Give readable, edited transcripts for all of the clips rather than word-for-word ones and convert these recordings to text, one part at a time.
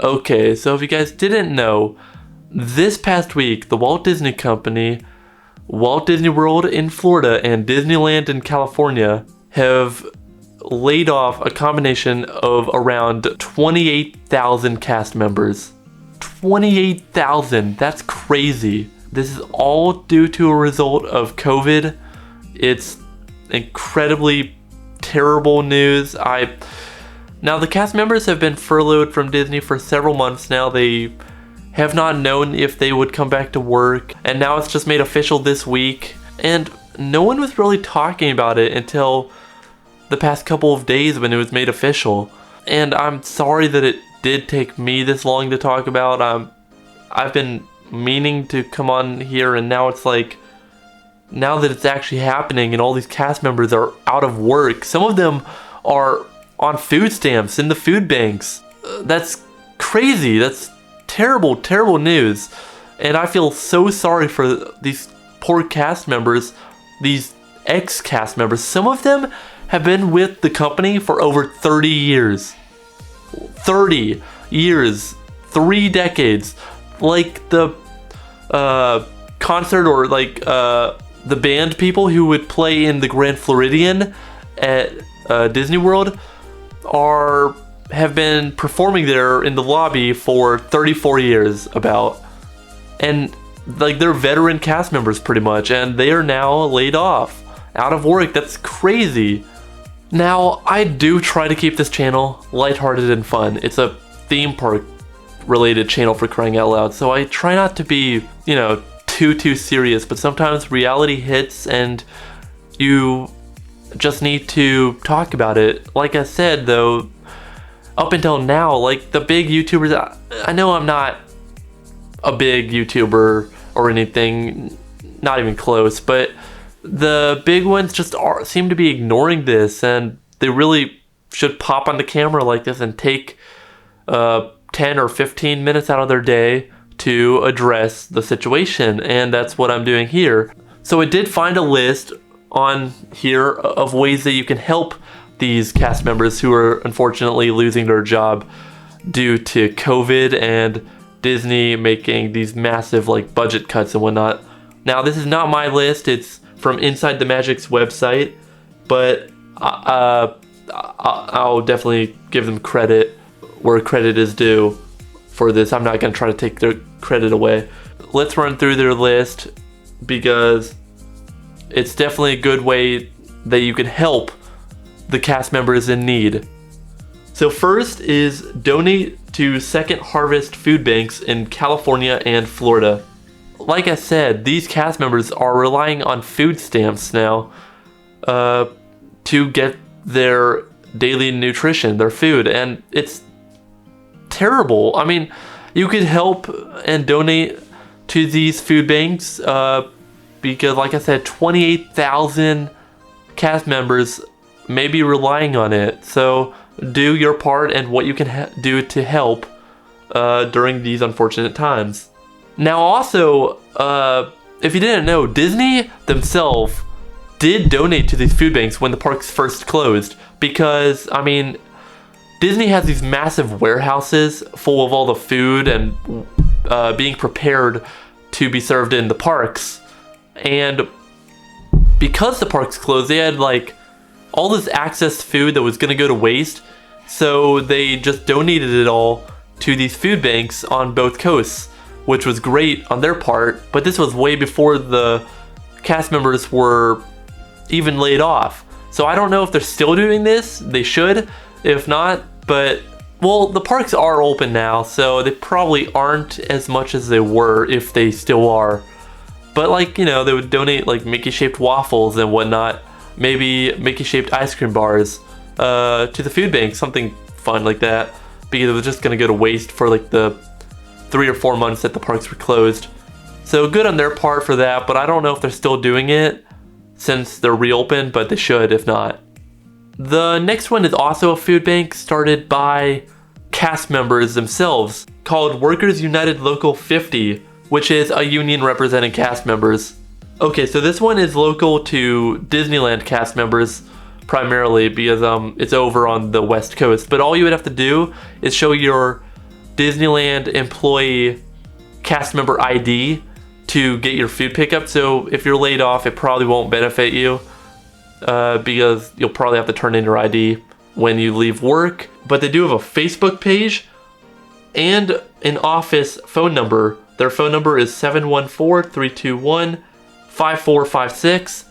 Okay, so if you guys didn't know, this past week, the Walt Disney Company, Walt Disney World in Florida, and Disneyland in California have laid off a combination of around 28,000 cast members. 28,000, that's crazy. This is all due to a result of COVID. It's incredibly terrible news. Now the cast members have been furloughed from Disney for several months now. They have not known if they would come back to work, and now it's just made official this week. And no one was really talking about it until the past couple of days when it was made official. And I'm sorry that it did take me this long to talk about. I've been meaning to come on here, and now it's like, now that it's actually happening and all these cast members are out of work, some of them are on food stamps in the food banks. That's crazy. That's terrible, terrible news. And I feel so sorry for these poor cast members, these ex-cast members. Some of them have been with the company for over 30 years. 30 years, 3 decades. Like the concert or like the band people who would play in the Grand Floridian at Disney World have been performing there in the lobby for 34 years about. And like they're veteran cast members pretty much, and they are now laid off, out of work. That's crazy. Now, I do try to keep this channel lighthearted and fun. It's a theme park related channel, for crying out loud, so I try not to be, too serious, but sometimes reality hits and you just need to talk about it. Like I said though, up until now, like the big YouTubers, I know I'm not a big YouTuber or anything, not even close, but the big ones just seem to be ignoring this, and they really should pop on the camera like this and take 10 or 15 minutes out of their day to address the situation, and that's what I'm doing here. So I did find a list on here of ways that you can help these cast members who are unfortunately losing their job due to COVID and Disney making these massive like budget cuts and whatnot. Now this is not my list, it's from Inside the Magic's website, but I'll definitely give them credit where credit is due for this. I'm not going to try to take their credit away. Let's run through their list because it's definitely a good way that you can help the cast members in need. So first is donate to Second Harvest food banks in California and Florida. Like I said, these cast members are relying on food stamps now to get their daily nutrition, their food, and it's terrible. I mean, you could help and donate to these food banks because, like I said, 28,000 cast members may be relying on it. So do your part and what you can do to help during these unfortunate times. Now also, if you didn't know, Disney themselves did donate to these food banks when the parks first closed, because, I mean, Disney has these massive warehouses full of all the food and being prepared to be served in the parks. And because the parks closed, they had like all this excess food that was going to go to waste. So they just donated it all to these food banks on both coasts, which was great on their part. But this was way before the cast members were even laid off. So I don't know if they're still doing this. They should. If not, but, well, the parks are open now, so they probably aren't as much as they were if they still are. But, like, they would donate, like, Mickey-shaped waffles and whatnot, maybe Mickey-shaped ice cream bars to the food bank, something fun like that, because it was just going to go to waste for, like, the 3 or 4 months that the parks were closed. So good on their part for that, but I don't know if they're still doing it since they're reopened, but they should if not. The next one is also a food bank started by cast members themselves, called Workers United Local 50, which is a union representing cast members. Okay, so this one is local to Disneyland cast members primarily because it's over on the West Coast, but all you would have to do is show your Disneyland employee cast member ID to get your food pickup. So if you're laid off, it probably won't benefit you because you'll probably have to turn in your ID when you leave work. But they do have a Facebook page and an office phone number. Their phone number is 714-321-5456.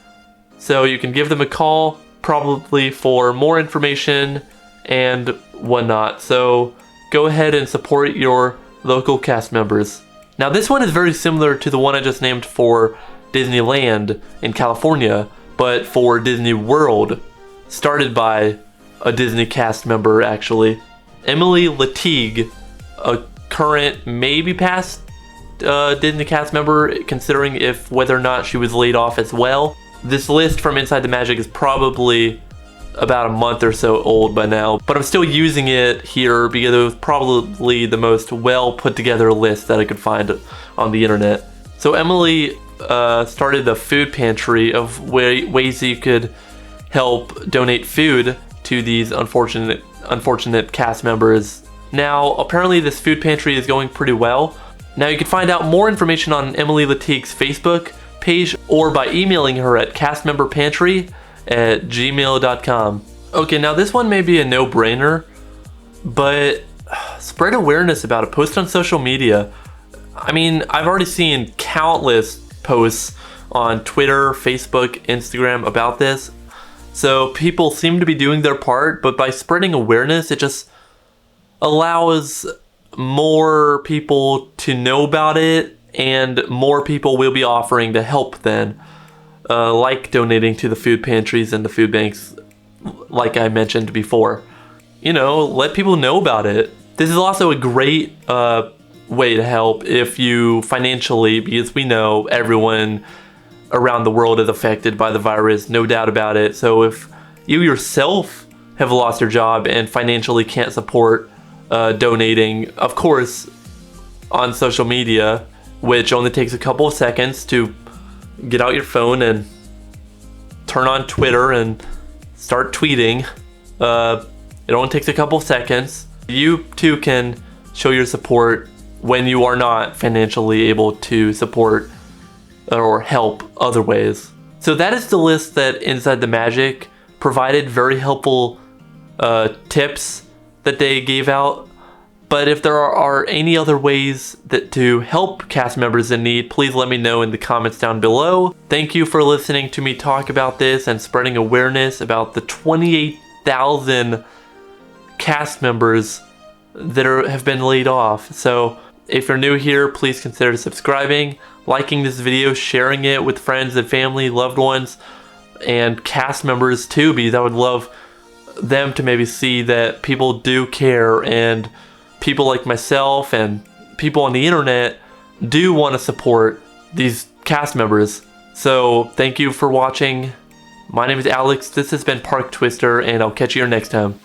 So you can give them a call probably for more information and whatnot. So go ahead and support your local cast members. Now this one is very similar to the one I just named for Disneyland in California, but for Disney World, started by a Disney cast member actually. Emily Latigue, a current, maybe past Disney cast member, considering if whether or not she was laid off as well. This list from Inside the Magic is probably about a month or so old by now, but I'm still using it here because it was probably the most well put together list that I could find on the internet. So Emily started a food pantry of ways you could help donate food to these unfortunate cast members. Now apparently this food pantry is going pretty well. Now you can find out more information on Emily Latigue's Facebook page or by emailing her at castmemberpantry@gmail.com. Okay, now this one may be a no-brainer, but spread awareness about it. Post on social media. I mean, I've already seen countless posts on Twitter, Facebook, Instagram about this. So people seem to be doing their part, but by spreading awareness, it just allows more people to know about it, and more people will be offering to help then, like donating to the food pantries and the food banks, like I mentioned before. You know, let people know about it. This is also a great way to help if you financially, because we know everyone around the world is affected by the virus, no doubt about it. So if you yourself have lost your job and financially can't support donating, of course, on social media, which only takes a couple of seconds to get out your phone and turn on Twitter and start tweeting. It only takes a couple of seconds. You too can show your support when you are not financially able to support or help other ways. So that is the list that Inside the Magic provided. Very helpful tips that they gave out. But if there are any other ways that to help cast members in need, please let me know in the comments down below. Thank you for listening to me talk about this and spreading awareness about the 28,000 cast members that have been laid off. So if you're new here, please consider subscribing, liking this video, sharing it with friends and family, loved ones, and cast members too, because I would love them to maybe see that people do care, and people like myself and people on the internet do want to support these cast members. So thank you for watching. My name is Alex, this has been ParkTwister, and I'll catch you here next time.